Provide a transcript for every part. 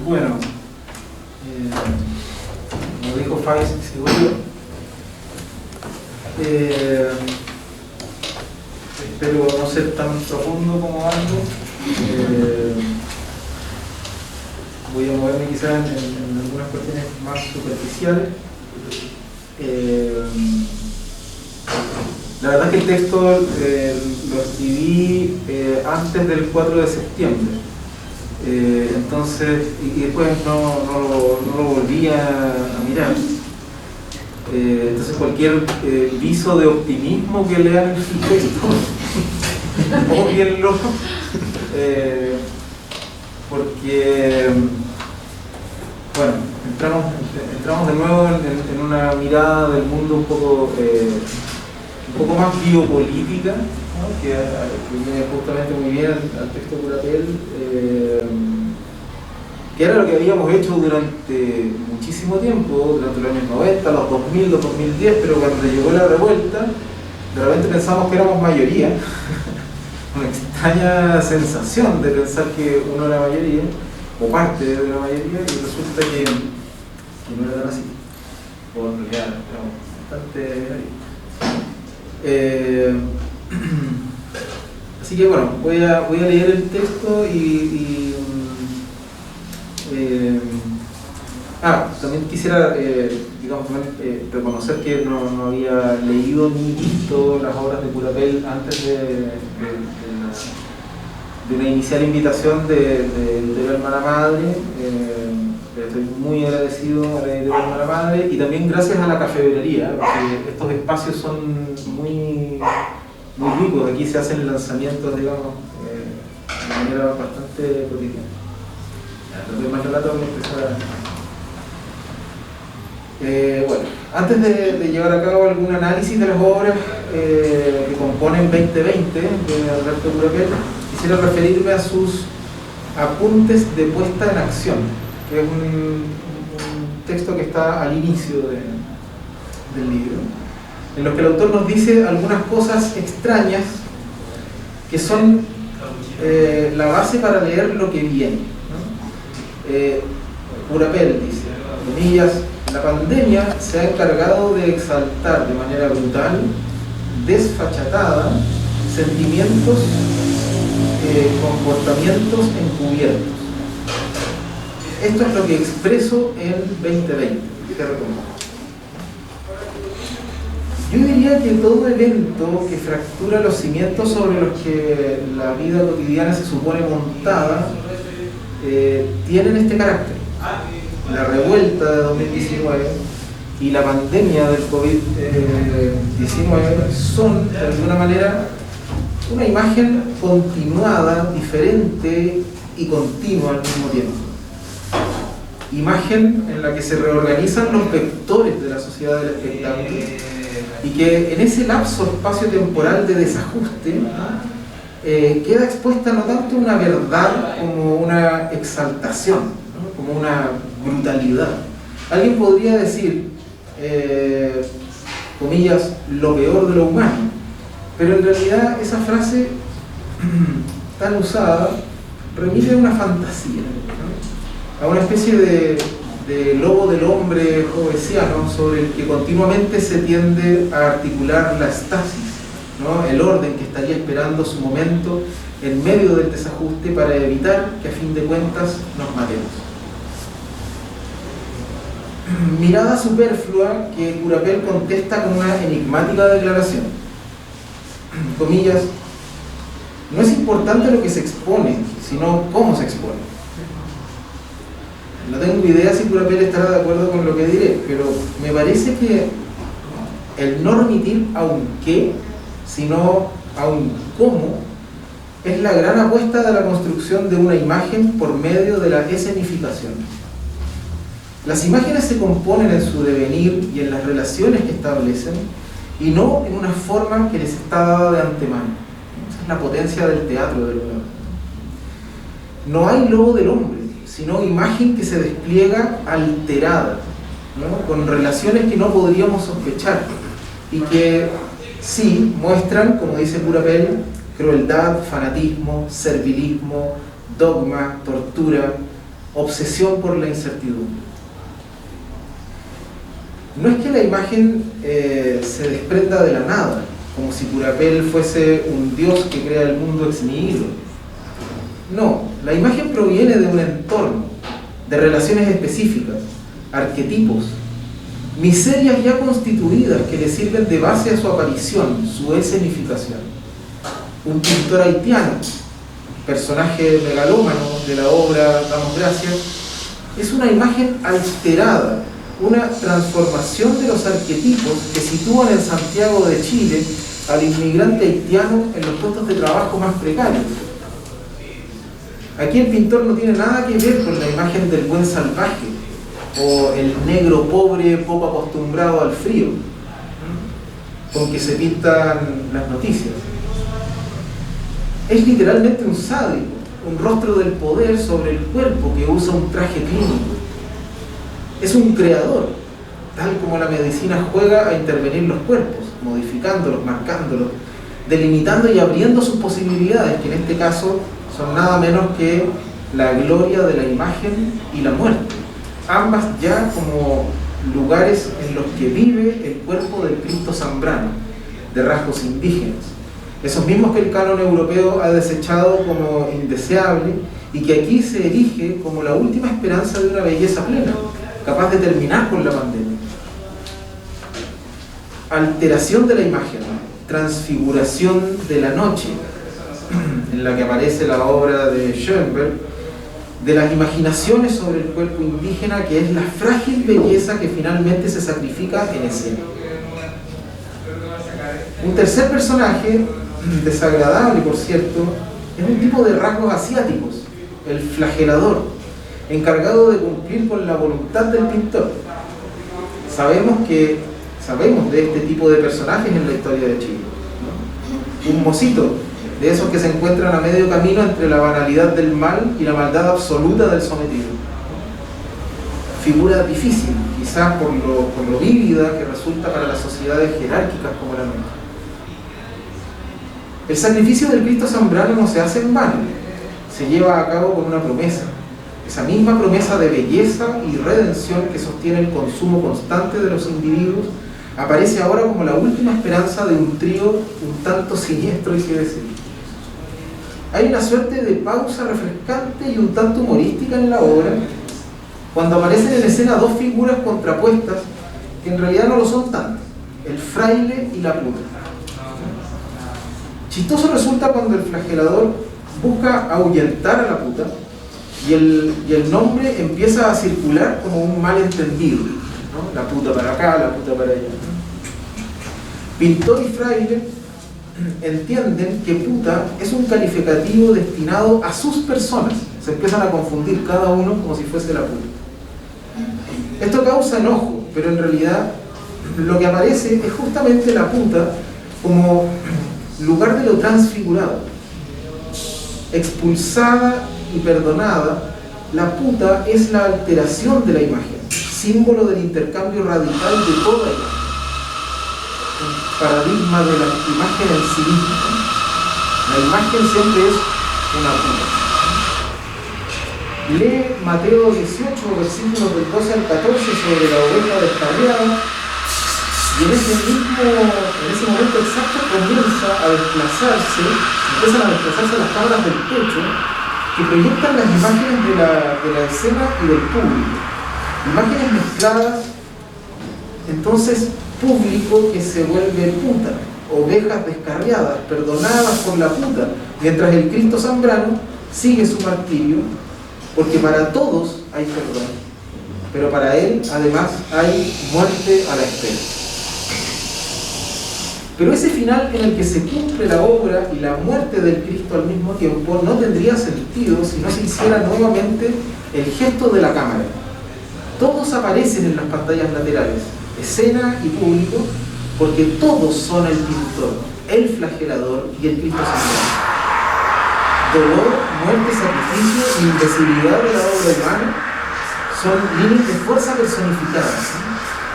Bueno, como dijo Fais Sigolio, espero no ser tan profundo como algo. Voy a moverme quizás en algunas cuestiones más superficiales. La verdad es que el texto lo escribí antes del 4 de septiembre. Entonces, y después no lo volví a mirar. Entonces cualquier viso de optimismo que lean el texto, óbvienlo, porque, bueno, entramos de nuevo en una mirada del mundo un poco más biopolítica, ¿no? que viene justamente muy bien al texto de Curapel, que era lo que habíamos hecho durante muchísimo tiempo, durante los años 90, los 2000, los 2010, pero cuando llegó la revuelta, de repente pensamos que éramos mayoría. Una extraña sensación de pensar que uno era mayoría, o parte de la mayoría, y resulta que no era tan así. O en realidad éramos bastante minoría. Así que bueno, voy a leer el texto también quisiera reconocer que no había leído ni visto las obras de Curapel antes de una inicial invitación de la hermana madre. Estoy muy agradecido a la hermana madre y también gracias a la cafetería, porque estos espacios son muy ricos. Aquí se hacen lanzamientos, digamos, de manera bastante cotidiana. Entonces, más relato voy a empezar. Bueno, antes de llevar a cabo algún análisis de las obras que componen 2020 de Alberto Curapel, quisiera referirme a sus apuntes de puesta en acción, que es un texto que está al inicio del libro, en los que el autor nos dice algunas cosas extrañas que son la base para leer lo que viene, ¿no? Curapel dice, comillas, la pandemia se ha encargado de exaltar de manera brutal, desfachatada, sentimientos, comportamientos encubiertos. Esto es lo que expreso en 2020, que recomiendo. Yo diría que todo evento que fractura los cimientos sobre los que la vida cotidiana se supone montada, tienen este carácter. La revuelta de 2019 y la pandemia del COVID-19 son, de alguna manera, una imagen continuada, diferente y continua al mismo tiempo. Imagen en la que se reorganizan los vectores de la sociedad del espectáculo y que en ese lapso espacio-temporal de desajuste queda expuesta no tanto una verdad como una exaltación, ¿no? Como una brutalidad. Alguien podría decir, comillas, lo peor de lo humano, pero en realidad esa frase tan usada remite a una fantasía, ¿no? A una especie de lobo del hombre jovesiano sobre el que continuamente se tiende a articular la estasis, ¿no? El orden que estaría esperando su momento en medio del desajuste para evitar que a fin de cuentas nos matemos. Mirada superflua que Curapel contesta con una enigmática declaración. Comillas, no es importante lo que se expone, sino cómo se expone. No tengo idea si Curapel estará de acuerdo con lo que diré, pero me parece que el no remitir a un qué, sino a un cómo, es la gran apuesta de la construcción de una imagen por medio de la escenificación. Las imágenes se componen en su devenir y en las relaciones que establecen, y no en una forma que les está dada de antemano. Esa es la potencia del teatro del humor. No hay lobo del hombre, sino imagen que se despliega alterada, ¿no? Con relaciones que no podríamos sospechar y que sí muestran, como dice Curapel, crueldad, fanatismo, servilismo, dogma, tortura, obsesión por la incertidumbre. No es que la imagen se desprenda de la nada, como si Curapel fuese un dios que crea el mundo ex nihilo. No, la imagen proviene de un entorno, de relaciones específicas, arquetipos, miserias ya constituidas que le sirven de base a su aparición, su escenificación. Un pintor haitiano, personaje megalómano de la obra Damos Gracias, es una imagen alterada, una transformación de los arquetipos que sitúan en Santiago de Chile al inmigrante haitiano en los puestos de trabajo más precarios. Aquí el pintor no tiene nada que ver con la imagen del buen salvaje o el negro pobre poco acostumbrado al frío, con que se pintan las noticias. Es literalmente un sádico, un rostro del poder sobre el cuerpo que usa un traje clínico. Es un creador, tal como la medicina juega a intervenir los cuerpos, modificándolos, marcándolos, delimitando y abriendo sus posibilidades, que en este caso son nada menos que la gloria de la imagen y la muerte, ambas ya como lugares en los que vive el cuerpo del Cristo zambrano, de rasgos indígenas, esos mismos que el canon europeo ha desechado como indeseable y que aquí se erige como la última esperanza de una belleza plena, capaz de terminar con la pandemia. Alteración de la imagen, transfiguración de la noche, en la que aparece la obra de Schoenberg, de las imaginaciones sobre el cuerpo indígena, que es la frágil belleza que finalmente se sacrifica en escena. Un tercer personaje, desagradable por cierto, es un tipo de rasgos asiáticos, el flagelador, encargado de cumplir con la voluntad del pintor. Sabemos de este tipo de personajes en la historia de Chile, ¿no? Un mocito, de esos que se encuentran a medio camino entre la banalidad del mal y la maldad absoluta del sometido. Figura difícil, quizás por lo vívida que resulta para las sociedades jerárquicas como la nuestra. El sacrificio del Cristo zambrano no se hace en vano, se lleva a cabo con una promesa. Esa misma promesa de belleza y redención que sostiene el consumo constante de los individuos aparece ahora como la última esperanza de un trío un tanto siniestro, hay que decir. Hay una suerte de pausa refrescante y un tanto humorística en la obra, cuando aparecen en escena dos figuras contrapuestas que en realidad no lo son tanto, el fraile y la puta. Chistoso resulta cuando el flagelador busca ahuyentar a la puta y el nombre empieza a circular como un malentendido, ¿no? La puta para acá, la puta para allá. Pintor y fraile entienden que puta es un calificativo destinado a sus personas. Se empiezan a confundir cada uno como si fuese la puta. Esto causa enojo, pero en realidad lo que aparece es justamente la puta como lugar de lo transfigurado. Expulsada y perdonada, la puta es la alteración de la imagen, símbolo del intercambio radical de toda imagen. Un paradigma de la imagen en sí misma. La imagen siempre es una puta. Lee Mateo 18, versículos del 12 al 14 sobre la oveja descarriada, y en ese momento exacto empiezan a desplazarse las tablas del techo que proyectan las imágenes de la escena y del público. Imágenes mezcladas, entonces público que se vuelve puta, ovejas descarriadas, perdonadas por la puta, mientras el Cristo zambrano sigue su martirio, porque para todos hay perdón, pero para él además hay muerte a la espera. Pero ese final en el que se cumple la obra y la muerte del Cristo al mismo tiempo no tendría sentido si no se hiciera nuevamente el gesto de la cámara. Todos aparecen en las pantallas laterales, escena y público, porque todos son el pintor, el flagelador y el Cristo zambrano. Dolor, muerte, sacrificio y imbecilidad de la obra humana son líneas de fuerza personificadas.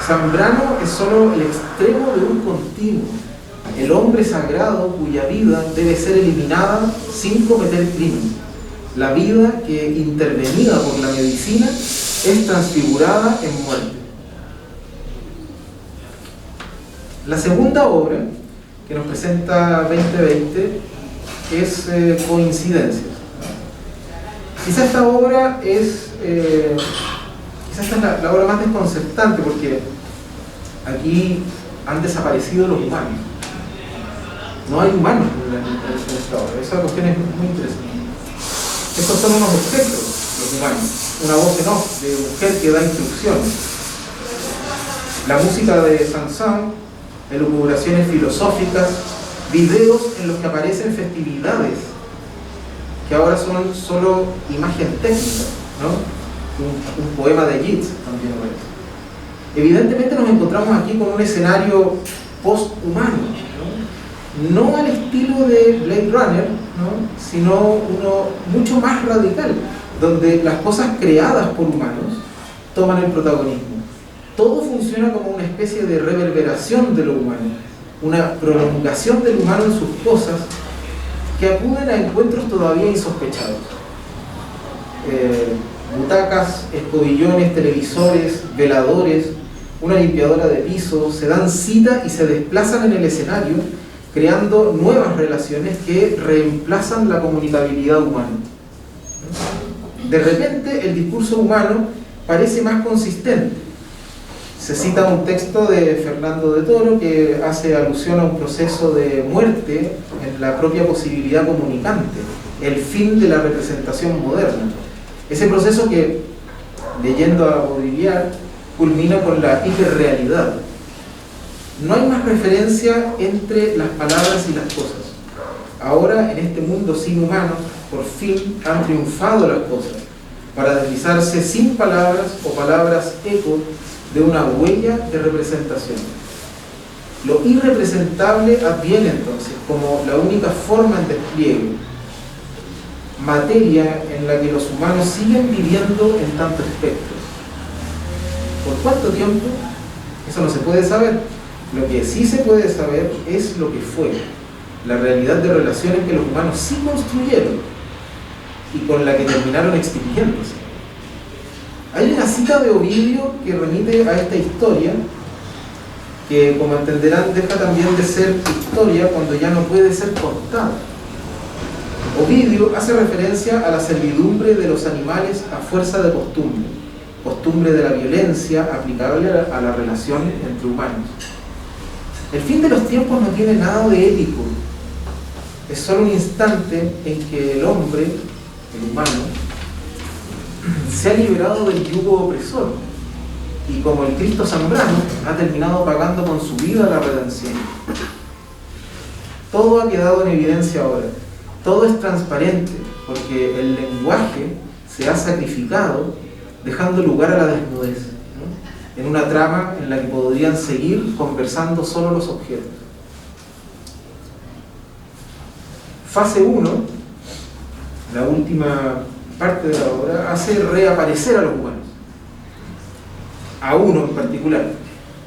Zambrano es solo el extremo de un continuo, el hombre sagrado cuya vida debe ser eliminada sin cometer crimen, La vida que, intervenida por la medicina, es transfigurada en muerte. La segunda obra que nos presenta 2020 es Coincidencias. Quizá esta obra es la obra más desconcertante, porque aquí han desaparecido los humanos. No hay humanos en esta obra. Esa cuestión es muy interesante. Estos son unos objetos, los humanos. Una voz en off de mujer que da instrucciones. La música de Saint-Saëns, elucubraciones filosóficas, videos en los que aparecen festividades, que ahora son solo imagen técnica, ¿no? Un poema de Yeats también aparece. Evidentemente nos encontramos aquí con un escenario post-humano, no al estilo de Blade Runner, ¿no? Sino uno mucho más radical, donde las cosas creadas por humanos toman el protagonismo. Todo funciona como una especie de reverberación de lo humano, una prolongación del humano en sus cosas que acuden a encuentros todavía insospechados. Butacas, escobillones, televisores, veladores, una limpiadora de piso, se dan cita y se desplazan en el escenario, creando nuevas relaciones que reemplazan la comunicabilidad humana. De repente el discurso humano parece más consistente. Se cita un texto de Fernando de Toro que hace alusión a un proceso de muerte en la propia posibilidad comunicante, el fin de la representación moderna. Ese proceso que, leyendo a Baudrillard, culmina con la hiperrealidad. No hay más referencia entre las palabras y las cosas. Ahora, en este mundo sin humanos, por fin han triunfado las cosas, para deslizarse sin palabras o palabras eco de una huella de representación. Lo irrepresentable adviene entonces como la única forma en despliegue, materia en la que los humanos siguen viviendo en tanto espectro. ¿Por cuánto tiempo? Eso no se puede saber. Lo que sí se puede saber es lo que fue, la realidad de relaciones que los humanos sí construyeron y con la que terminaron extinguiéndose. Hay una cita de Ovidio que remite a esta historia, que, como entenderán, deja también de ser historia cuando ya no puede ser contada. Ovidio hace referencia a la servidumbre de los animales a fuerza de costumbre de la violencia aplicable a la relación entre humanos. El fin de los tiempos no tiene nada de épico, es solo un instante en que el hombre, el humano, se ha liberado del yugo opresor y, como el Cristo Zambrano, ha terminado pagando con su vida la redención. Todo ha quedado en evidencia ahora, todo es transparente, porque el lenguaje se ha sacrificado, dejando lugar a la desnudez, ¿no? En una trama en la que podrían seguir conversando solo los objetos. Fase 1, la última parte de la obra, hace reaparecer a los humanos, a uno en particular,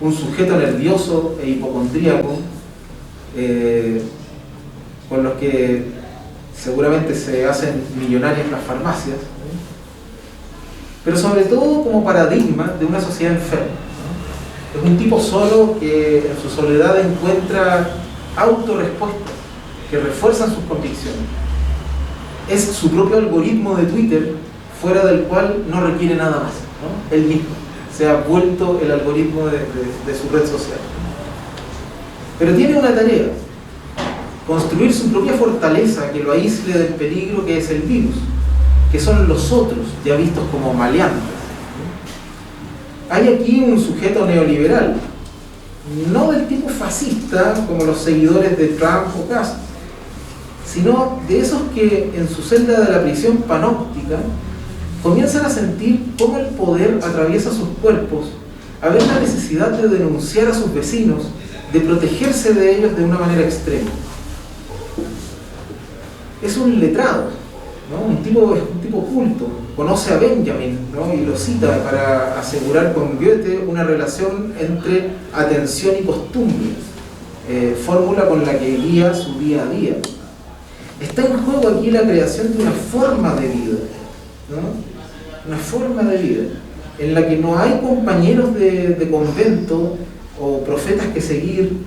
un sujeto nervioso e hipocondríaco, con los que seguramente se hacen millonarias las farmacias, ¿no? Pero sobre todo como paradigma de una sociedad enferma, ¿no? Es un tipo solo que en su soledad encuentra autorrespuestas que refuerzan sus convicciones. Es su propio algoritmo de Twitter, fuera del cual no requiere nada más, ¿no? Él mismo se ha vuelto el algoritmo de su red social. Pero tiene una tarea: construir su propia fortaleza que lo aísle del peligro que es el virus, que son los otros, ya vistos como maleantes. Hay aquí un sujeto neoliberal, no del tipo fascista como los seguidores de Trump o Castro, sino de esos que en su celda de la prisión panóptica comienzan a sentir cómo el poder atraviesa sus cuerpos, a ver la necesidad de denunciar a sus vecinos, de protegerse de ellos de una manera extrema. Es un letrado, ¿no? Es un tipo culto, conoce a Benjamin, ¿no? Y lo cita para asegurar con Goethe una relación entre atención y costumbre, fórmula con la que guía su día a día. Está en juego aquí la creación de una forma de vida, ¿no? Una forma de vida en la que no hay compañeros de convento o profetas que seguir,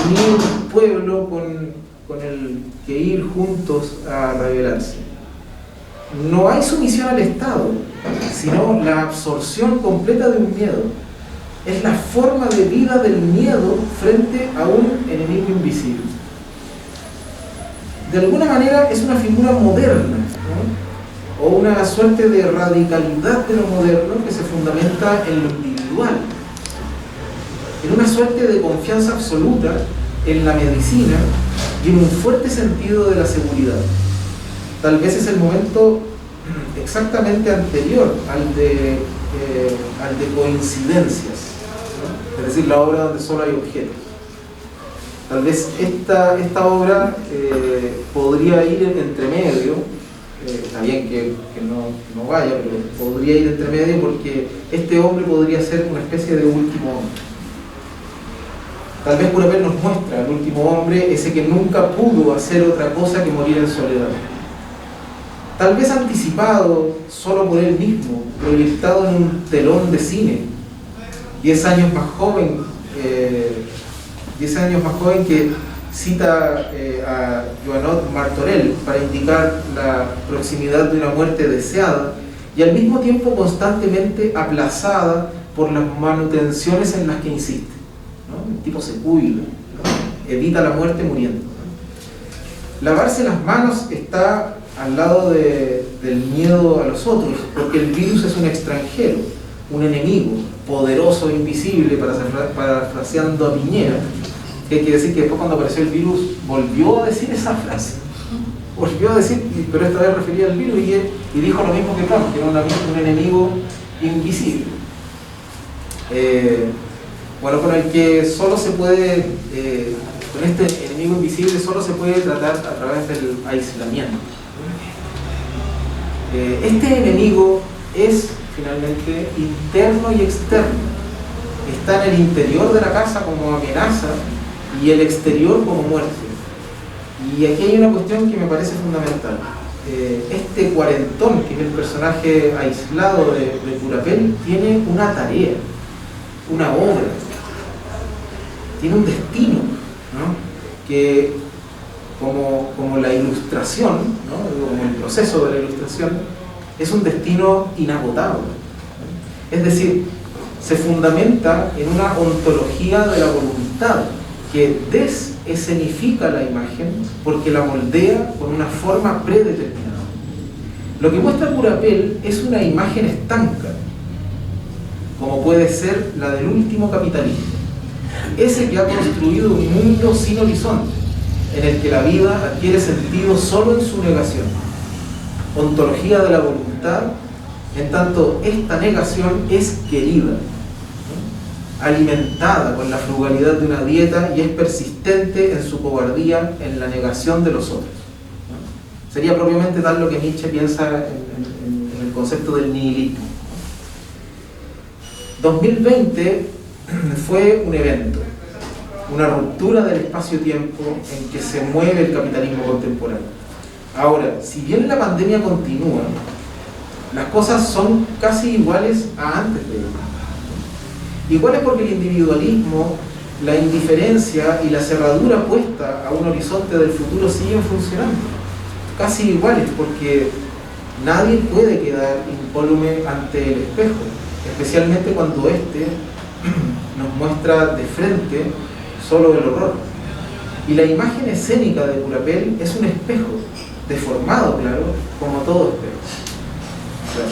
ni un pueblo con el que ir juntos a rebelarse. No hay sumisión al Estado, sino la absorción completa de un miedo. Es la forma de vida del miedo frente a un enemigo invisible. De alguna manera es una figura moderna, ¿no? O una suerte de radicalidad de lo moderno que se fundamenta en lo individual, en una suerte de confianza absoluta en la medicina y en un fuerte sentido de la seguridad. Tal vez es el momento exactamente anterior al de coincidencias, ¿no? Es decir, la obra donde solo hay objetos. Tal vez esta obra podría ir entre medio, está bien que no vaya, pero podría ir entre medio porque este hombre podría ser una especie de último hombre. Tal vez Curapel nos muestra al último hombre, ese que nunca pudo hacer otra cosa que morir en soledad. Tal vez anticipado solo por él mismo, proyectado en un telón de cine, 10 años más joven que cita a Joanot Martorell para indicar la proximidad de una muerte deseada y al mismo tiempo constantemente aplazada por las manutenciones en las que insiste, ¿no? El tipo se cuida, ¿no? Evita la muerte muriendo, ¿no? Lavarse las manos está al lado del miedo a los otros, porque el virus es un extranjero, un enemigo, poderoso e invisible, parafraseando a Piñera, que quiere decir que después cuando apareció el virus volvió a decir esa frase, volvió a decir, pero esta vez refería al virus y dijo lo mismo que Trump, que era un enemigo invisible. Bueno, con el que solo se puede, con este enemigo invisible solo se puede tratar a través del aislamiento. Este enemigo es finalmente interno y externo. Está en el interior de la casa como amenaza y el exterior como muerte. Y aquí hay una cuestión que me parece fundamental. Este cuarentón, que es el personaje aislado de Curapel, tiene una tarea, una obra, tiene un destino, ¿no? Que como la ilustración, ¿no? Como el proceso de la ilustración, es un destino inagotable, ¿no? Es decir, se fundamenta en una ontología de la voluntad que desescenifica la imagen porque la moldea con una forma predeterminada. Lo que muestra Curapel es una imagen estanca, como puede ser la del último capitalista, ese que ha construido un mundo sin horizonte, en el que la vida adquiere sentido solo en su negación. Ontología de la voluntad, en tanto esta negación es querida, ¿no? Alimentada con la frugalidad de una dieta y es persistente en su cobardía en la negación de los otros, ¿no? Sería propiamente tal lo que Nietzsche piensa en el concepto del nihilismo. 2020 fue un evento, una ruptura del espacio-tiempo en que se mueve el capitalismo contemporáneo. Ahora, si bien la pandemia continúa, las cosas son casi iguales a antes de ella. Iguales porque el individualismo, la indiferencia y la cerradura puesta a un horizonte del futuro siguen funcionando. Casi iguales porque nadie puede quedar incólume ante el espejo, especialmente cuando éste nos muestra de frente solo el horror. Y la imagen escénica de Curapel es un espejo, deformado, claro, como todo espejo. Claro.